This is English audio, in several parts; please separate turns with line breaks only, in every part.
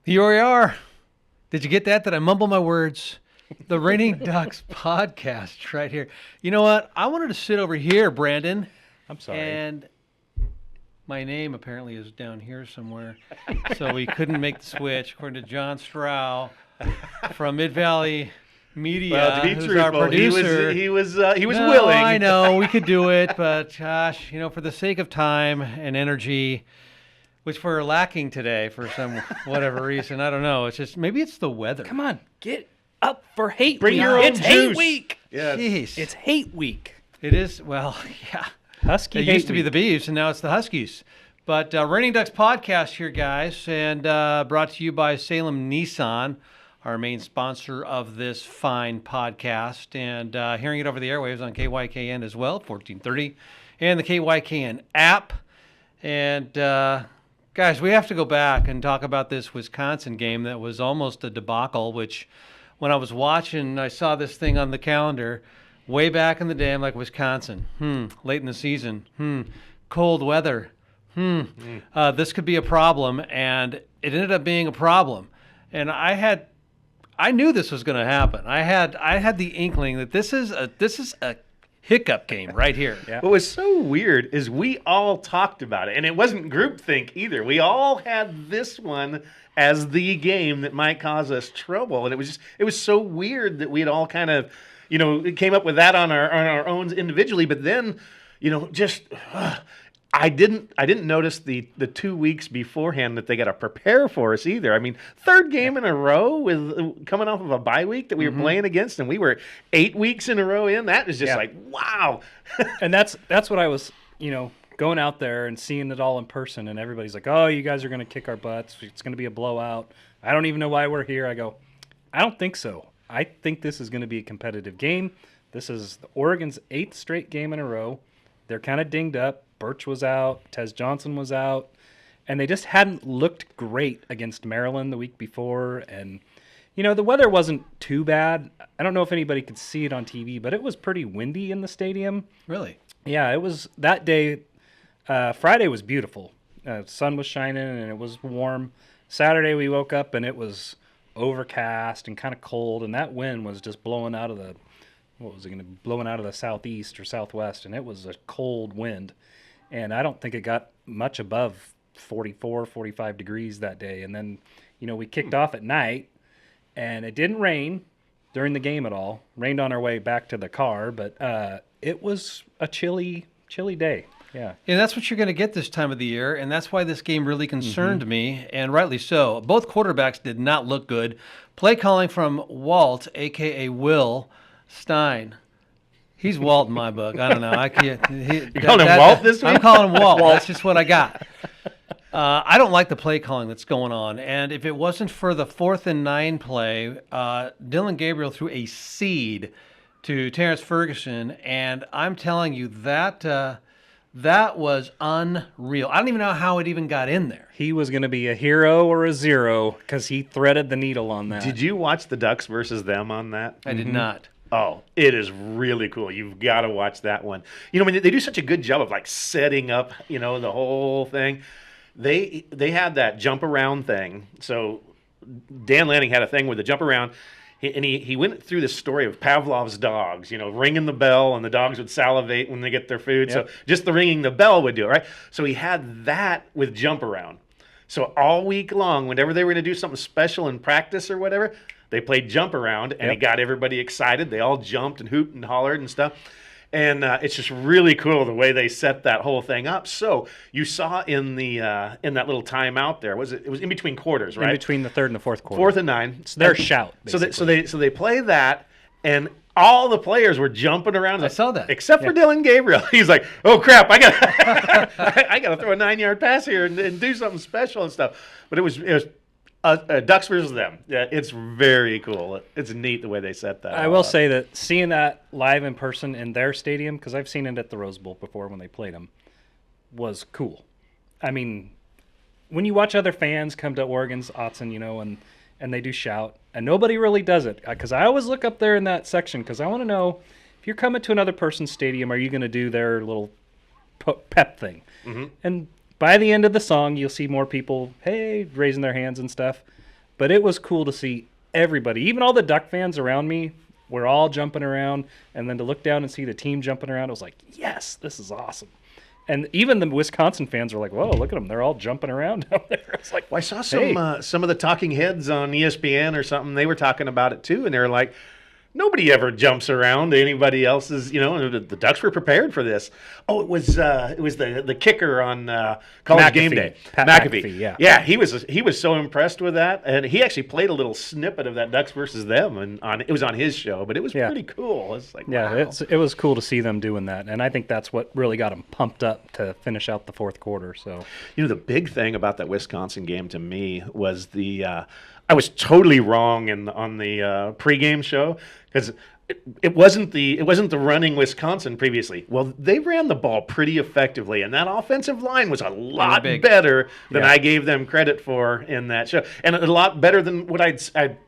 Here we are. Did you get that? Did I mumble my words? The Raining Ducks podcast right here. You know what? I wanted to sit over here, Brandon.
I'm sorry.
And my name apparently is down here somewhere. So we couldn't make the switch, according to John Strow from Mid-Valley Media,
Well, to be
who's
truthful,
our producer.
he was
No,
willing.
I know, we could do it, but gosh, for the sake of time and energy, which we're lacking today for some whatever reason, I don't know. It's just, maybe it's the weather.
Come on, get up for hate
Bring
week.
your own
It's hate
juice.
week.
Yeah.
Jeez.
It's hate week.
It is, well, yeah.
Husky
It
hate
used to be
week.
the Beavs, and now it's the Huskies. But Raining Ducks podcast here, guys, and brought to you by Salem Nissan, our main sponsor of this fine podcast, and hearing it over the airwaves on KYKN as well, 1430, and the KYKN app. And, guys, we have to go back and talk about this Wisconsin game that was almost a debacle, which when I was watching, I saw this thing on the calendar way back in the day. I'm like, Wisconsin, late in the season, cold weather, this could be a problem, and it ended up being a problem. And I knew this was going to happen. I had the inkling that this is a hiccup game right here.
Yeah.
What was so weird is we all talked about it, and it wasn't groupthink either. We all had this one as the game that might cause us trouble, and it was so weird that we had all kind of, came up with that on our own individually. But then, I didn't notice the 2 weeks beforehand that they got to prepare for us either. I mean, third game in a row with coming off of a bye week that we were playing against, and we were 8 weeks in a row in. That was just like, wow.
And that's what I was, going out there and seeing it all in person, and everybody's like, "Oh, you guys are going to kick our butts. It's going to be a blowout. I don't even know why we're here." I go, "I don't think so. I think this is going to be a competitive game. This is Oregon's 8th straight game in a row. They're kind of dinged up. Birch was out. Tez Johnson was out. And they just hadn't looked great against Maryland the week before. And, the weather wasn't too bad. I don't know if anybody could see it on TV, but it was pretty windy in the stadium.
Really?
Yeah, it was that day. Friday was beautiful. Sun was shining and it was warm. Saturday we woke up and it was overcast and kind of cold, and that wind was just blowing out of the southeast or southwest, and it was a cold wind. And I don't think it got much above 44, 45 degrees that day. And then, we kicked off at night, and it didn't rain during the game at all. Rained on our way back to the car, but it was a chilly day. Yeah.
And that's what you're going to get this time of the year, and that's why this game really concerned me, and rightly so. Both quarterbacks did not look good. Play calling from Walt, a.k.a. Will Stein. He's Walt in my book. I don't know.
You're calling him Walt this week?
I'm calling him Walt. That's just what I got. I don't like the play calling that's going on, and if it wasn't for the 4th and 9 play, Dylan Gabriel threw a seed to Terrence Ferguson, and I'm telling you that was unreal. I don't even know how it even got in there.
He was going to be a hero or a zero because he threaded the needle on that.
Did you watch the Ducks versus them on that?
I did not.
Oh, it is really cool. You've got to watch that one. They do such a good job of setting up, the whole thing. They had that jump around thing. So Dan Lanning had a thing with the jump around. He went through the story of Pavlov's dogs, ringing the bell, and the dogs would salivate when they get their food.
Yep.
So just the ringing the bell would do it, right? So he had that with jump around. So all week long, whenever they were going to do something special in practice or whatever, they played jump around, and it got everybody excited. They all jumped and hooped and hollered and stuff. And it's just really cool the way they set that whole thing up. So you saw in that little timeout there, it was in between quarters, right?
In between the 3rd and the 4th quarter.
4th and 9.
It's their shout,
So
basically.
they play that, and all the players were jumping around.
I saw that.
Except for Dylan Gabriel. He's like, "Oh crap! I got to throw a 9-yard pass here and do something special and stuff." But it was Ducks versus them. Yeah, it's very cool. It's neat the way they set that.
I will say that seeing that live in person in their stadium, because I've seen it at the Rose Bowl before when they played them, was cool. I mean, when you watch other fans come to Oregon's Autzen, and they do shout, and nobody really does it, because I always look up there in that section because I want to know if you're coming to another person's stadium, are you going to do their little pep thing? Mm-hmm. And by the end of the song, you'll see more people, hey, raising their hands and stuff. But it was cool to see everybody, even all the Duck fans around me, were all jumping around. And then to look down and see the team jumping around, I was like, yes, this is awesome. And even the Wisconsin fans were like, whoa, look at them. They're all jumping around down there. It's like,
Well, I saw
hey.
some of the talking heads on ESPN or something. They were talking about it too, and they were like, nobody ever jumps around anybody else's. The Ducks were prepared for this. Oh, it was the kicker on College Game
McAfee.
Day,
Pat
McAfee.
McAfee, yeah.
Yeah, he was so impressed with that, and he actually played a little snippet of that Ducks versus them, and it was on his show, but it was
Yeah.
pretty cool. It's like,
Yeah,
wow.
it was cool to see them doing that. And I think that's what really got them pumped up to finish out the fourth quarter. So,
The big thing about that Wisconsin game to me was I was totally wrong on the pregame show because it wasn't the running Wisconsin previously. Well, they ran the ball pretty effectively, and that offensive line was a lot
big.
better than
Yeah.
I gave them credit for in that show, and a lot better than what I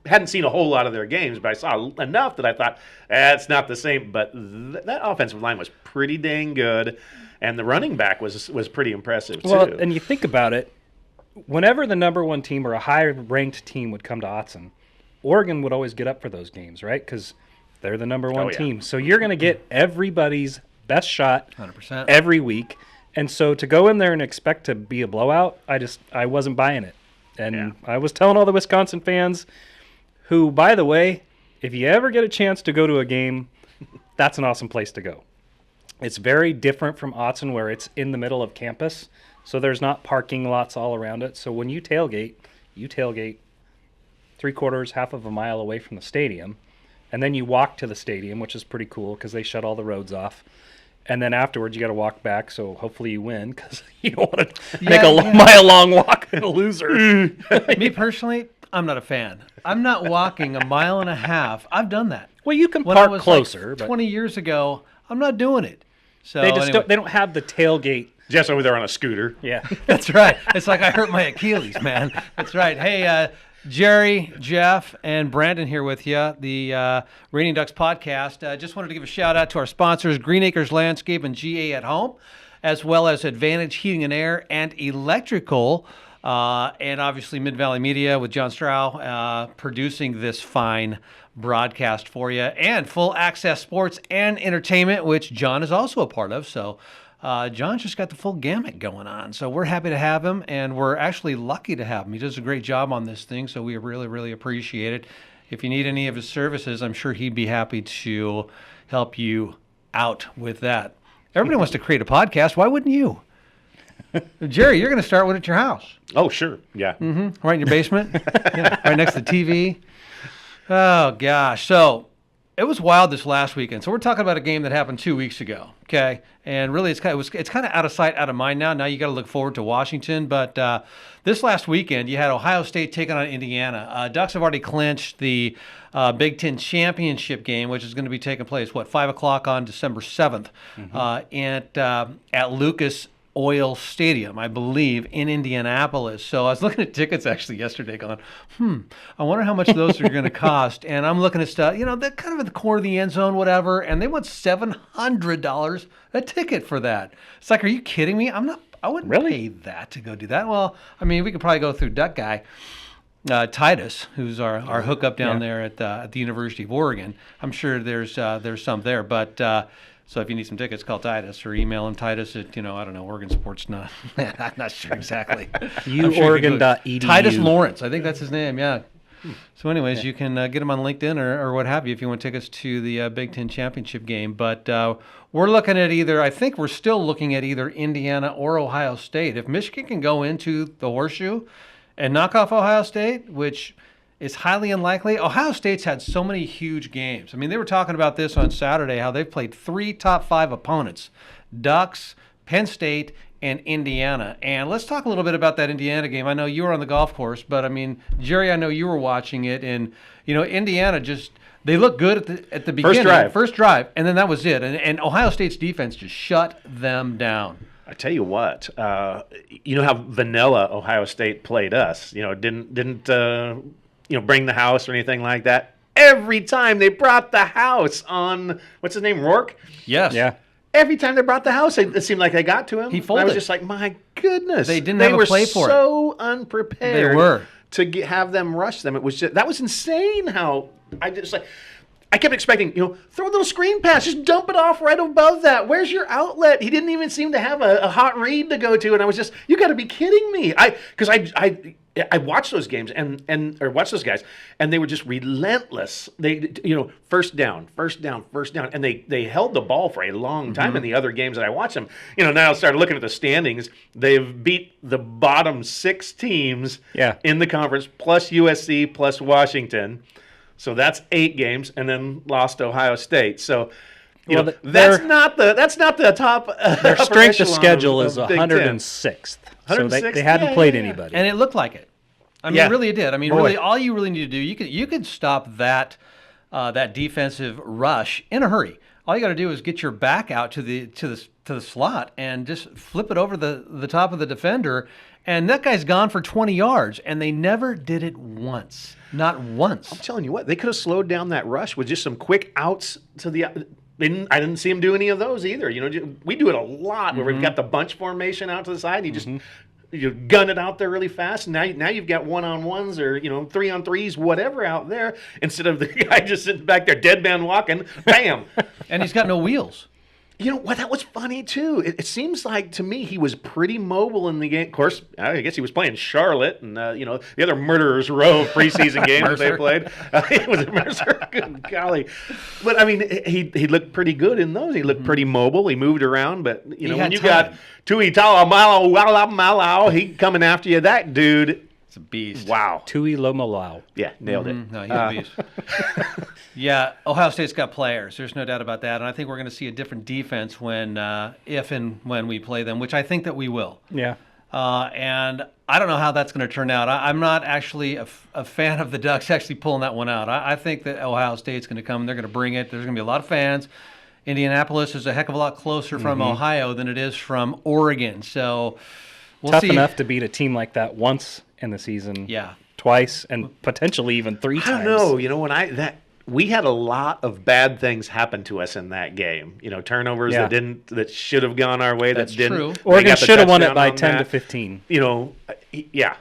hadn't seen a whole lot of their games, but I saw enough that I thought it's not the same. But that offensive line was pretty dang good, and the running back was pretty impressive too.
well, and you think about it, whenever the number one team or a higher ranked team would come to Autzen, Oregon would always get up for those games, right? Because they're the number one
yeah.
team. So you're going to get everybody's best shot
100%.
every week. And so to go in there and expect to be a blowout, I wasn't buying it. And
Yeah.
I was telling all the Wisconsin fans, who, by the way, if you ever get a chance to go to a game, that's an awesome place to go. It's very different from Autzen, where it's in the middle of campus, so there's not parking lots all around it. So when you tailgate 3/4, half of a mile away from the stadium, and then you walk to the stadium, which is pretty cool because they shut all the roads off. And then afterwards, you got to walk back, so hopefully you win because you don't want to make a mile-long walk and a loser.
Me personally, I'm not a fan. I'm not walking a mile and a half. I've done that.
Well, you can
When I
park
was
closer,
like
but
20 years ago, I'm not doing it. So
they just
anyway.
don't, they don't have the tailgate.
Jeff's over there on a scooter.
Yeah.
That's right. It's like I hurt my Achilles, man. That's right. Hey, Jerry, Jeff, and Brandon here with you, the Raining Ducks podcast. Just wanted to give a shout out to our sponsors, Green Acres Landscape and GA at Home, as well as Advantage Heating and Air and Electrical, and obviously Mid-Valley Media with John Strow producing this fine broadcast for you, and Full Access Sports and Entertainment, which John is also a part of. So John's just got the full gamut going on. So we're happy to have him, and we're actually lucky to have him. He does a great job on this thing, so we really, really appreciate it. If you need any of his services, I'm sure he'd be happy to help you out with that. Everybody wants to create a podcast. Why wouldn't you? Jerry, you're going to start one at your house.
Oh, sure. Yeah.
Right in your basement? Yeah, right next to the TV. Oh, gosh. So it was wild this last weekend. So we're talking about a game that happened 2 weeks ago, okay? And really, it's kind of out of sight, out of mind now. Now you got to look forward to Washington. But this last weekend, you had Ohio State taking on Indiana. Ducks have already clinched the Big Ten championship game, which is going to be taking place, 5 o'clock on December 7th at Lucas Oil Stadium, I believe, in Indianapolis. So I was looking at tickets actually yesterday going, I wonder how much those are going to cost. And I'm looking at stuff, they're kind of at the corner of the end zone, whatever, and they want $700 a ticket for that. It's like, are you kidding me? I wouldn't
Really?
pay that to go do that. Well, I mean, we could probably go through Duck Guy. Titus, who's our hookup down there at the University of Oregon. I'm sure there's some there, but so if you need some tickets, call Titus or email him, Titus at, I don't know, Oregon Sports. I'm not sure exactly.
UOregon.edu.
Titus Lawrence, I think that's his name, yeah. So anyways, you can get him on LinkedIn or what have you if you want tickets to the Big Ten championship game. But we're looking at I think we're still looking at either Indiana or Ohio State. If Michigan can go into the Horseshoe and knock off Ohio State, which is highly unlikely. Ohio State's had so many huge games. I mean, they were talking about this on Saturday, how they've played 3 top 5 opponents, Ducks, Penn State, and Indiana. And let's talk a little bit about that Indiana game. I know you were on the golf course, but I mean, Jerry, I know you were watching it, and Indiana they look good at the beginning. First drive, and then that was it. And Ohio State's defense just shut them down.
I tell you what, you know how vanilla Ohio State played us. Didn't bring the house or anything like that. Every time they brought the house on, what's his name, Rourke?
Yes.
Yeah.
Every time they brought the house, it seemed like they got to him.
He folded.
I was just like, my goodness.
They didn't have a play for it.
They were so unprepared.
They were.
to have them rush them. It was that was insane. How I kept expecting, throw a little screen pass, just dump it off right above that. Where's your outlet? He didn't even seem to have a hot read to go to, and I was just, you got to be kidding me. I watched those games or watched those guys, and they were just relentless. They, first down, and they held the ball for a long time in the other games that I watched them. Now I started looking at the standings. They've beat the bottom 6 teams in the conference, plus USC, plus Washington. So that's 8 games, and then lost to Ohio State. So, that's not the top.
Their strength of schedule is 106th. So they hadn't played anybody,
and it looked like it. I mean, it really did. I mean, really, all you really need to do, you could stop that defensive rush in a hurry. All you got to do is get your back out to the slot and just flip it over the top of the defender, and that guy's gone for 20 yards. And they never did it once. Not once.
I'm telling you what, they could have slowed down that rush with just some quick outs to the. I didn't see them do any of those either. We do it a lot where we've got the bunch formation out to the side. And you just you gun it out there really fast. And now you've got 1-on-1s or 3-on-3s, whatever out there. Instead of the guy just sitting back there, dead man walking, bam,
and he's got no wheels.
You know what? That was funny too. It seems like to me he was pretty mobile in the game. Of course, I guess he was playing Charlotte, and the other Murderers Row preseason game that they played. It was Mercer. Good golly! But I mean, he looked pretty good in those. He looked pretty mobile. He moved around. But when you got Tui Talau, he coming after you, that dude.
It's a beast.
Wow.
Tui Lomolau.
Yeah, nailed it.
No, he's a beast. Yeah, Ohio State's got players. There's no doubt about that. And I think we're going to see a different defense if and when we play them, which I think that we will.
Yeah.
And I don't know how that's going to turn out. I'm not actually a fan of the Ducks actually pulling that one out. I think that Ohio State's going to come. They're going to bring it. There's going to be a lot of fans. Indianapolis is a heck of a lot closer from Ohio than it is from Oregon. So we'll
Tough
see.
enough to beat a team like that once in the season.
Yeah.
Twice and potentially even 3 times.
I don't know. We had a lot of bad things happen to us in that game. Turnovers that should have gone our way.
That's
that didn't.
true.
Oregon should have won it by 10 to 15.
Yeah.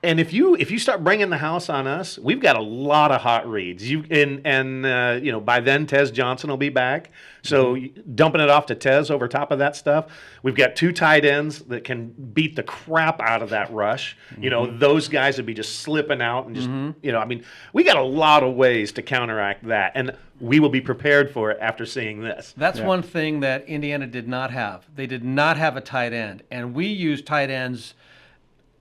And if you start bringing the house on us, we've got a lot of hot reads. By then Tez Johnson will be back. So dumping it off to Tez over top of that stuff, we've got 2 tight ends that can beat the crap out of that rush. Those guys would be just slipping out and just we got a lot of ways to counteract that, and we will be prepared for it after seeing this.
That's one thing that Indiana did not have. They did not have a tight end, and we used tight ends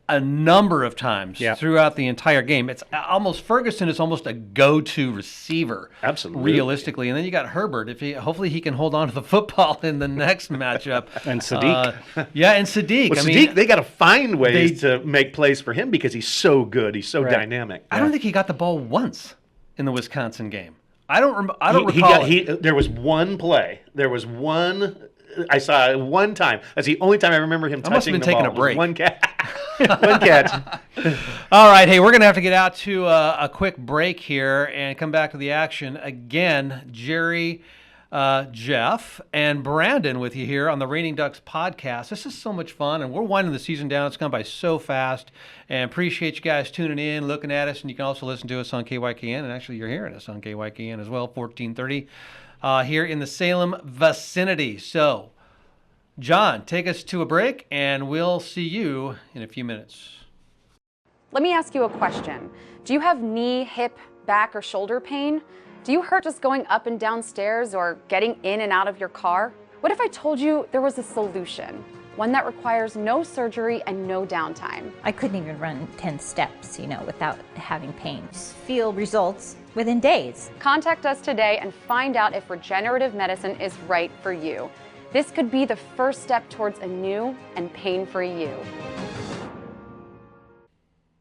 a number of times throughout the entire game. It's almost Ferguson is almost a go-to receiver,
absolutely,
realistically. And then you got Herbert. Hopefully he can hold on to the football in the next matchup.
And Sadiq,
and Sadiq.
Well, Sadiq, they got to find ways to make plays for him because he's so good. He's so dynamic.
I don't think he got the ball once in the Wisconsin game. I don't recall.
There was one play. There was one. I saw it one time. That's the only time I remember him touching the ball.
Taking a break.
One catch. One catch.
All right, hey, we're going to have to get out to a quick break here and come back to the action. Again, Jerry, Jeff, and Brandon with you here on the Reigning Ducks podcast. This is so much fun, and we're winding the season down. It's gone by so fast, and appreciate you guys tuning in, looking at us, and you can also listen to us on KYKN, and actually you're hearing us on KYKN as well, 1430. Here in the Salem vicinity. So, John, take us to a break, and we'll see you in a few minutes.
Let me ask you a question. Do you have knee, hip, back, or shoulder pain? Do you hurt just going up and down stairs or getting in and out of your car? What if I told you there was a solution? One that requires no surgery and no downtime.
I couldn't even run 10 steps, without having pain. Just feel results within days.
Contact us today and find out if regenerative medicine is right for you. This could be the first step towards a new and pain-free you.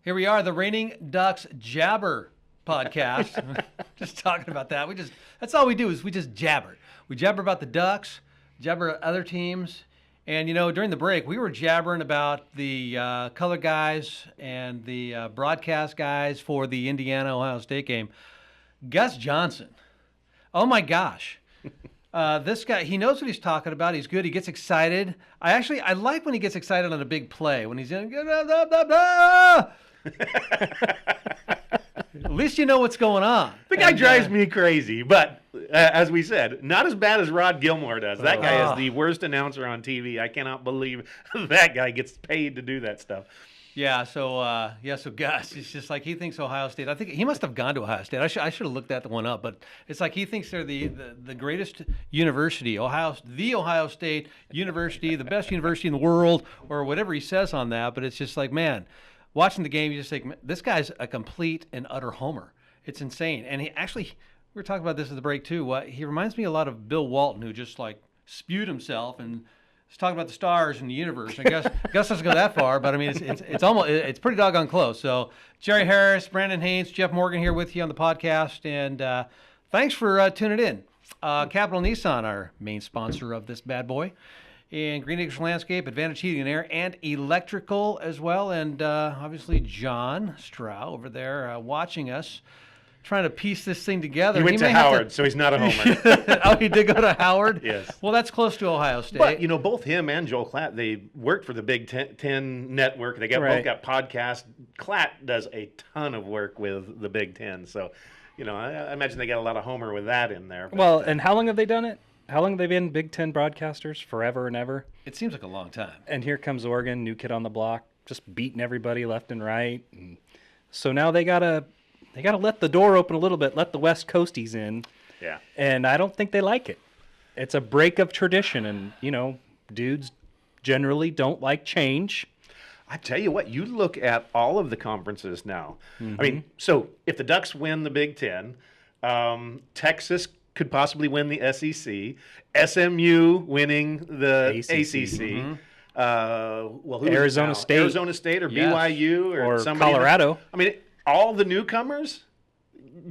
Here we are, the Reigning Ducks Jabber podcast. Just talking about that. That's all we do is we just jabber. We jabber about the Ducks, jabber other teams. And, during the break, we were jabbering about the color guys and the broadcast guys for the Indiana-Ohio State game. Gus Johnson. Oh, my gosh. This guy, he knows what he's talking about. He's good. He gets excited. I like when he gets excited on a big play. When he's in, at least you know what's going on.
The guy drives me crazy, but as we said, not as bad as Rod Gilmore does. That guy is the worst announcer on TV. I cannot believe that guy gets paid to do that stuff.
Yeah, so Gus, it's just like he thinks Ohio State. I think he must have gone to Ohio State. I should have looked that one up, but it's like he thinks they're the greatest university, the Ohio State University, the best university in the world, or whatever he says on that. But it's just like, man, watching the game, you just think this guy's a complete and utter homer. It's insane. And he actually, we were talking about this at the break too. He reminds me a lot of Bill Walton, who just like spewed himself and was talking about the stars and the universe. I guess doesn't go that far, but I mean it's pretty doggone close. So Jerry Harris, Brandon Haynes, Jeff Morgan here with you on the podcast, and thanks for tuning in. Capital Nissan, our main sponsor of this bad boy, and Green Acres Landscape, Advantage Heating and Air, and Electrical as well, and obviously John Strau over there watching us, trying to piece this thing together.
He went to Howard, so he's not a homer.
Oh, he did go to Howard?
Yes.
Well, that's close to Ohio State.
But, both him and Joel Klatt, they worked for the Big Ten Network. They both got podcasts. Klatt does a ton of work with the Big Ten. So, I imagine they got a lot of homer with that in there. But,
Well, and how long have they done it? How long have they been Big Ten broadcasters? Forever and ever?
It seems like a long time.
And here comes Oregon, new kid on the block, just beating everybody left and right. And so now they gotta let the door open a little bit, let the West Coasties in.
Yeah.
And I don't think they like it. It's a break of tradition, and dudes generally don't like change.
I tell you what, you look at all of the conferences now. I mean, so if the Ducks win the Big Ten, Texas could possibly win the SEC, SMU winning the ACC. Who
Arizona State.
Arizona State or BYU or somebody.
Colorado.
I mean, all the newcomers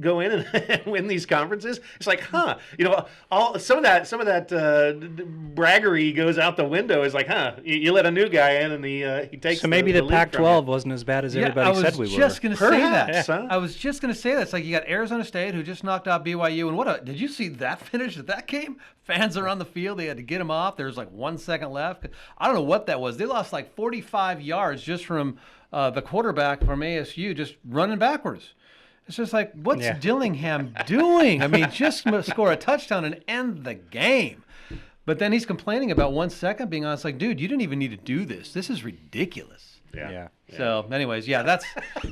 go in and win these conferences. It's like, some of that braggery goes out the window. It's like, you let a new guy in and he takes.
So maybe the
lead from
Pac-12
you.
wasn't as bad as everybody said we were.
I was just going to say that.
Huh?
I was just going to say that. It's like you got Arizona State, who just knocked out BYU, and did you see that finish of that game? Fans are on the field. They had to get him off. There was like 1 second left. I don't know what that was. They lost like 45 yards just from the quarterback from ASU just running backwards. It's just like, what's Dillingham doing? I mean, just score a touchdown and end the game. But then he's complaining about 1 second being on. It's like, dude, you didn't even need to do this. This is ridiculous.
Yeah.
So, anyways, that's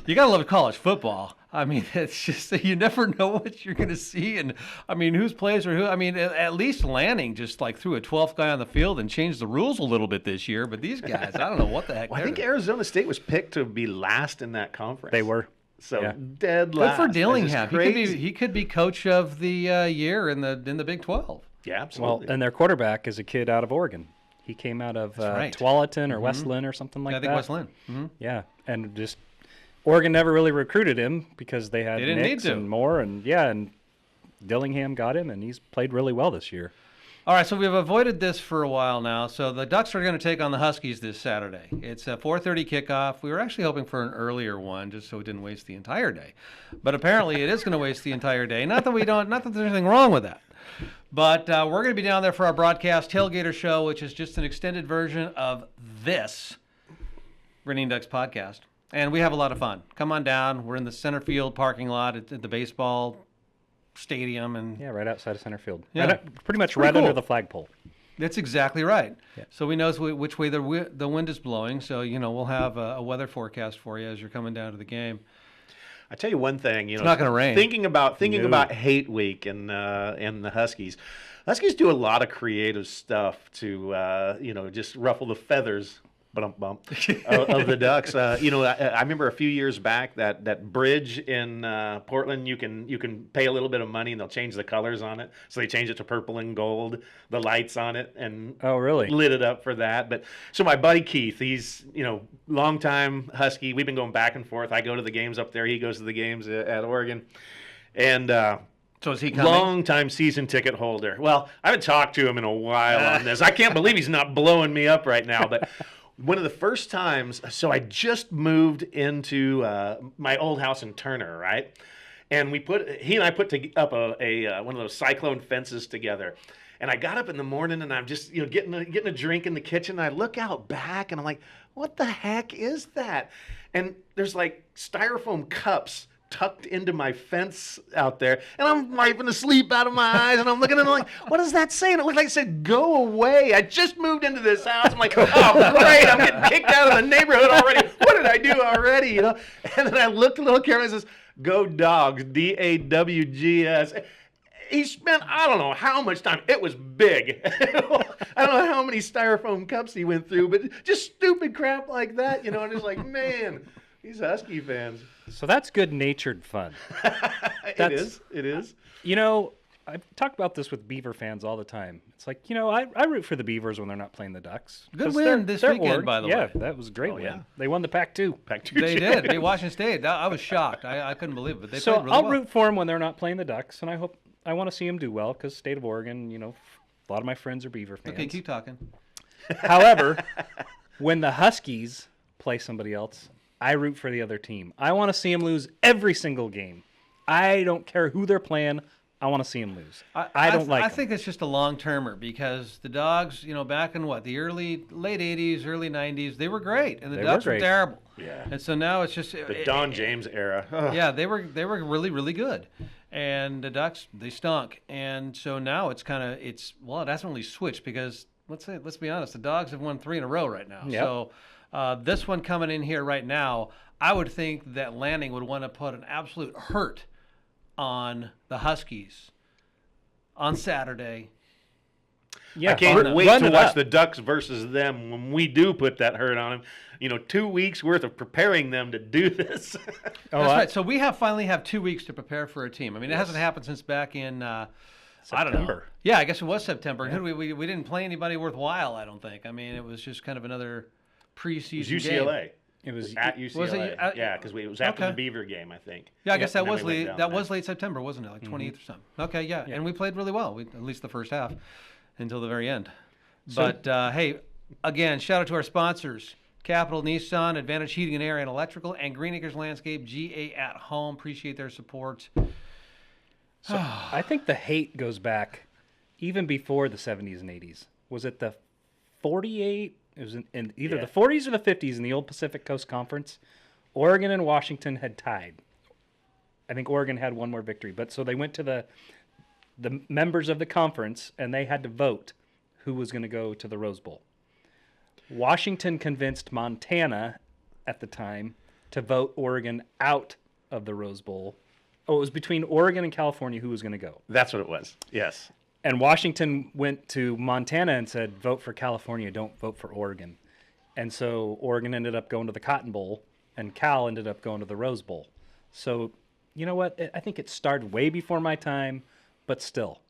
you gotta love college football. I mean, it's just you never know what you're gonna see, and I mean, whose plays are who. I mean, at least Lanning just like threw a 12th guy on the field and changed the rules a little bit this year. But these guys, I don't know what the heck.
Well, I think Arizona State was picked to be last in that conference.
They were.
So dead last.
Good for Dillingham.
Crazy.
He could be coach of the year in the Big 12.
Yeah, absolutely.
Well, and their quarterback is a kid out of Oregon. He came out of Tualatin or West Lynn or something like that.
I think West Lynn. Mm-hmm.
Yeah, and just Oregon never really recruited him because they had Nix and Moore, and Dillingham got him, and he's played really well this year.
All right, so we've avoided this for a while now. So the Ducks are going to take on the Huskies this Saturday. It's a 4:30 kickoff. We were actually hoping for an earlier one just so it didn't waste the entire day. But apparently it is going to waste the entire day. Not that there's anything wrong with that. But we're going to be down there for our broadcast Tailgater show, which is just an extended version of this Running Ducks podcast. And we have a lot of fun. Come on down. We're in the center field parking lot at the baseball stadium. And
right outside of center field.
Yeah.
Pretty much
Pretty
right
cool.
under the flagpole.
That's exactly right.
Yeah.
So we know which way the wind is blowing. So, we'll have a weather forecast for you as you're coming down to the game.
I tell you one thing,
it's not going to rain.
Thinking about Hate Week and the Huskies do a lot of creative stuff to just ruffle the feathers of the Ducks. I remember a few years back that bridge in Portland. You can pay a little bit of money and they'll change the colors on it. So they changed it to purple and gold. The lights on it and lit it up for that. But so my buddy Keith, he's longtime Husky. We've been going back and forth. I go to the games up there. He goes to the games at Oregon, and.
So is he coming?
Long-time season ticket holder. Well, I haven't talked to him in a while on this. I can't believe he's not blowing me up right now. But one of the first times, so I just moved into my old house in Turner, right? And he and I put up a one of those cyclone fences together. And I got up in the morning and I'm just, getting a drink in the kitchen. And I look out back and I'm like, what the heck is that? And there's like styrofoam cups tucked into my fence out there, and I'm wiping the sleep out of my eyes, and I'm looking at it like, what does that say? And it looked like it said, go away. I just moved into this house. I'm like, oh, great, I'm getting kicked out of the neighborhood already. What did I do already? And then I looked a little carefully and it says, go dogs, DAWGS. He spent, I don't know how much time. It was big. I don't know how many styrofoam cups he went through, but just stupid crap like that, and it's like, man, these Husky fans.
So that's good-natured fun.
It is.
I've talked about this with Beaver fans all the time. It's like, I root for the Beavers when they're not playing the Ducks.
Good win this weekend, by the way.
Yeah, that was a great win.
yeah.
They won the Pac-2.
They did. They Washington State. I was shocked. I couldn't believe it. But they
So
played really
I'll
well.
root for them when they're not playing the Ducks, and I want to see them do well because state of Oregon, a lot of my friends are Beaver fans.
Okay, keep talking.
However, when the Huskies play somebody else, I root for the other team. I want to see them lose every single game. I don't care who they're playing. I want to see them lose. I don't like
I
them.
think it's just a long-termer because the Dogs, back in late 80s, early 90s, they were great, and the
They were
Ducks were
great.
terrible.
Yeah.
And so now it's just
The Don James era. Ugh.
Yeah, they were really, really good, and the Ducks, they stunk, and so now it hasn't really switched because let's be honest, the Dogs have won 3 in a row right now.
Yep.
So this one coming in here right now, I would think that Lanning would want to put an absolute hurt on the Huskies on Saturday.
Yeah,
I can't wait
run
to
it
watch
up.
the Ducks versus them when we do put that hurt on them. 2 weeks worth of preparing them to do this.
Oh,
That's right. So we finally have 2 weeks to prepare for a team. I mean, it hasn't happened since back in I don't know.
September.
Yeah, I guess it was September. Yeah. We didn't play anybody worthwhile. I don't think. I mean, it was just kind of another preseason
It was
game.
UCLA.
It was
At UCLA.
Was it-
yeah, because it was after
okay.
the Beaver game, I think.
Yeah, I guess that
And then
was
we went
late.
down
That
there.
was late September, wasn't it? Like 28th or something. Okay, yeah, and we played really well. At least the first half, until the very end. But hey, again, shout out to our sponsors: Capital Nissan, Advantage Heating and Air and Electrical, and Green Acres Landscape, GA at Home. Appreciate their support.
So I think the hate goes back even before the 70s and 80s. Was it the 48? It was in either the 40s or the 50s in the old Pacific Coast Conference. Oregon and Washington had tied. I think Oregon had one more victory. But so they went to the members of the conference, and they had to vote who was going to go to the Rose Bowl. Washington convinced Montana at the time to vote Oregon out of the Rose Bowl. Oh, it was between Oregon and California who was going to go.
That's what it was. Yes.
And Washington went to Montana and said, vote for California, don't vote for Oregon. And so Oregon ended up going to the Cotton Bowl, and Cal ended up going to the Rose Bowl. So, you know what? I think it started way before my time, but still.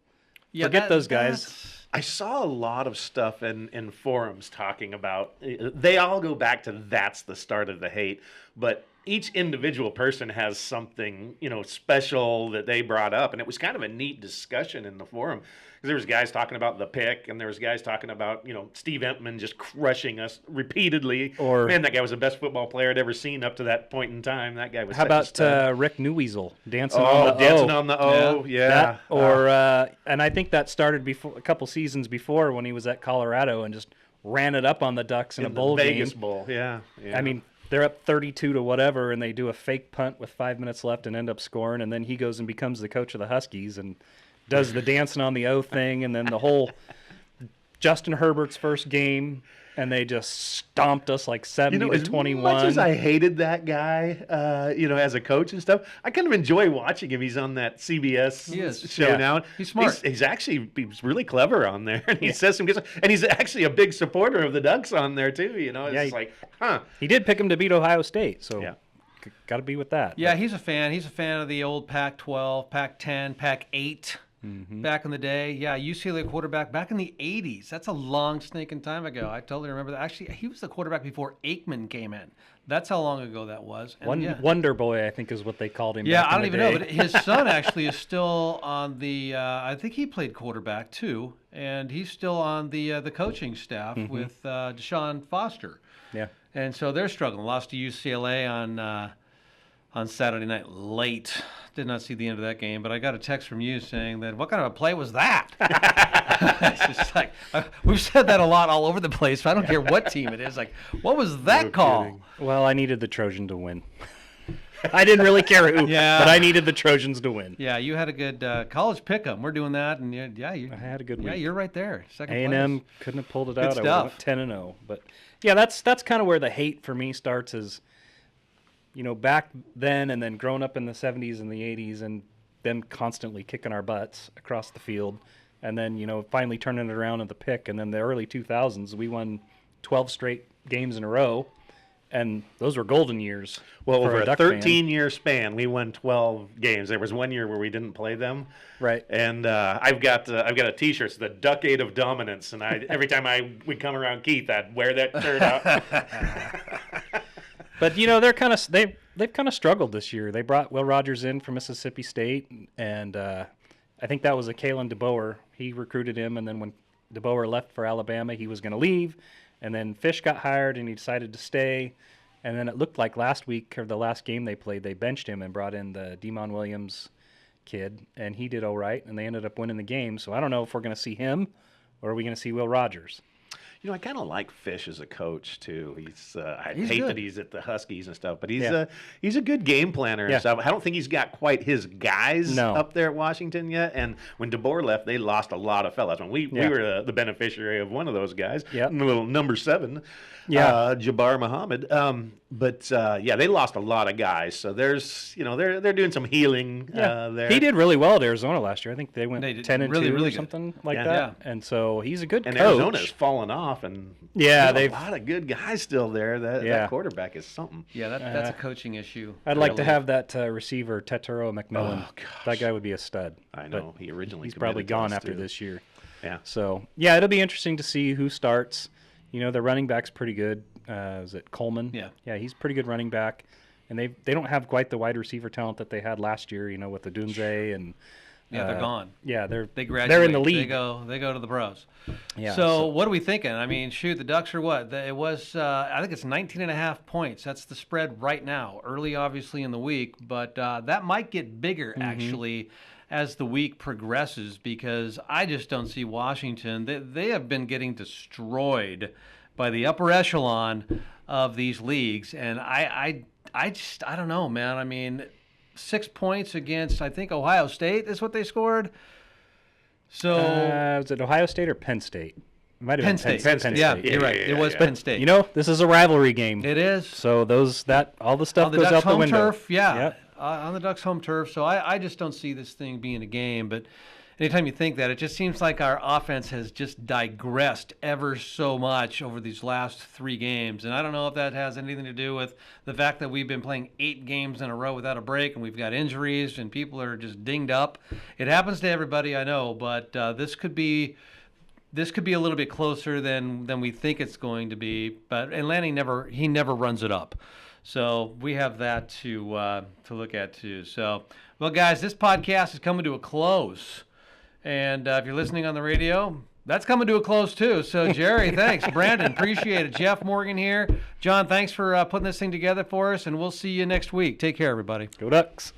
Yeah,
Forget those guys.
I saw a lot of stuff in forums talking about, they all go back to that's the start of the hate, but each individual person has something, special that they brought up. And it was kind of a neat discussion in the forum. Because there was guys talking about the pick, and there was guys talking about, Steve Entman just crushing us repeatedly.
Or,
man, that guy was the best football player I'd ever seen up to that point in time. That guy was
How
such a
about
stud.
Rick Newweasel dancing on the
dancing
O?
on the O, yeah.
That, and I think that started before a couple seasons before when he was at Colorado and just ran it up on the Ducks in a bowl
the Vegas
game.
Bowl, yeah.
I mean, they're up 32 to whatever, and they do a fake punt with 5 minutes left and end up scoring, and then he goes and becomes the coach of the Huskies and does the dancing on the O thing, and then the whole Justin Herbert's first game, and they just stomped us like 70 to 21.
As much as I hated that guy, as a coach and stuff, I kind of enjoy watching him. He's on that CBS show
Yeah.
now.
He's smart.
He's really clever on there, and he says some good stuff. And he's actually a big supporter of the Ducks on there too. It's like, huh?
He did pick him to beat Ohio State, so
Yeah.
got to be with that.
Yeah,
But
he's a fan. He's a fan of the old Pac-12, Pac-10, Pac-8 back in the day. Yeah, UCLA quarterback back in the 80s. That's a long stinking time ago. I totally remember that. Actually, he was the quarterback before Aikman came in. That's how long ago that was. And
Wonder Boy, I think, is what they called him.
yeah,
back
I
in
don't
the
even know,
day.
but his son actually is still on the. I think he played quarterback too, and he's still on the coaching staff with Deshaun Foster.
Yeah.
And so they're struggling. Lost to UCLA on Saturday night late. Did not see the end of that game, but I got a text from you saying that, what kind of a play was that? It's just like, we've said that a lot all over the place, so I don't care what team it is. Like, what was that call?
kidding.
Well, I needed the Trojan to win. I didn't really care who,
Yeah.
but I needed the Trojans to win.
Yeah, you had a good college pick'em. We're doing that, and
I had a good
yeah,
week.
you're right there. Second
A&M
place.
couldn't have pulled it
Good
out.
stuff.
I went 10-0. But yeah, that's kind of where the hate for me starts. Is back then and then growing up in the 70s and the 80s and them constantly kicking our butts across the field, and then finally turning it around in the pick, and then the early 2000s we won 12 straight games in a row, and those were golden years.
Well,
for
over a
Duck fan.
13-year span, we won 12 games. There was 1 year where we didn't play them.
Right.
And I've got a T-shirt. It's the Duckade of Dominance. And every time we come around Keith, I'd wear that shirt out.
But they're they've kind of struggled this year. They brought Will Rogers in from Mississippi State, and I think that was a Kalen DeBoer. He recruited him, and then when DeBoer left for Alabama, he was going to leave, and then Fish got hired, and he decided to stay. And then it looked like last week, or the last game they played, they benched him and brought in the Demon Williams kid, and he did all right, and they ended up winning the game. So I don't know if we're going to see him, or are we going to see Will Rogers?
I kind of like Fish as a coach too. I
He's
hate
good.
that he's at the Huskies and stuff, but he's
Yeah.
a good game planner and
Yeah.
stuff. I don't think he's got quite his guys
No.
up there at Washington yet. And when DeBoer left, they lost a lot of fellas. When we
Yeah.
were the beneficiary of one of those guys,
Yeah.
the little number 7,
Yeah.
Jabbar Muhammad. They lost a lot of guys. So there's they're doing some healing there.
He did really well at Arizona last year. I think they went
They did
10-2
really, really
or
good.
something like
Yeah.
that. And so he's a good
And
coach.
Arizona's fallen off, and
Yeah,
there's
they've-
a lot of good guys still there. That
Yeah.
quarterback is something.
Yeah, that's a coaching issue.
I'd like to
really.
have that receiver, Tetero McMillan.
Oh, gosh.
That guy would be a stud.
I
But
know he originally.
He's probably
committed to
gone
us,
after
too.
this year.
Yeah.
So, yeah, it'll be interesting to see who starts. The running back's pretty good. Is it Coleman?
Yeah.
Yeah, he's a pretty good running back. And they don't have quite the wide receiver talent that they had last year, with the Dunze and
Yeah, they're gone.
Yeah,
They graduate.
they're in the league.
They go to the pros.
Yeah,
So what are we thinking? I mean, shoot, the Ducks are what? It was, I think it's 19.5 points. That's the spread right now. Early, obviously, in the week, but that might get bigger
Mm-hmm.
actually as the week progresses, because I just don't see Washington. They have been getting destroyed by the upper echelon of these leagues, and I don't know, man. I mean, 6 points against, I think, Ohio State is what they scored. So
was it Ohio State or Penn State? It might have
Penn
been
State.
Penn
Yeah,
State.
you're right. It was
yeah.
Penn State.
This is a rivalry game.
It is.
So all the stuff
On the
goes
Ducks'
out the
home
window.
turf, yeah.
Yep.
On the Ducks' home turf. So I just don't see this thing being a game. But anytime you think that, it just seems like our offense has just digressed ever so much over these last 3 games. And I don't know if that has anything to do with the fact that we've been playing 8 games in a row without a break, and we've got injuries, and people are just dinged up. It happens to everybody, I know, but this could be a little bit closer than we think it's going to be. And Lanny never runs it up. So we have that to look at too. So, well, guys, this podcast is coming to a close. And if you're listening on the radio, that's coming to a close too. So, Jerry, thanks. Brandon, appreciate it. Jeff Morgan here. John, thanks for putting this thing together for us. And we'll see you next week. Take care, everybody.
Go Ducks.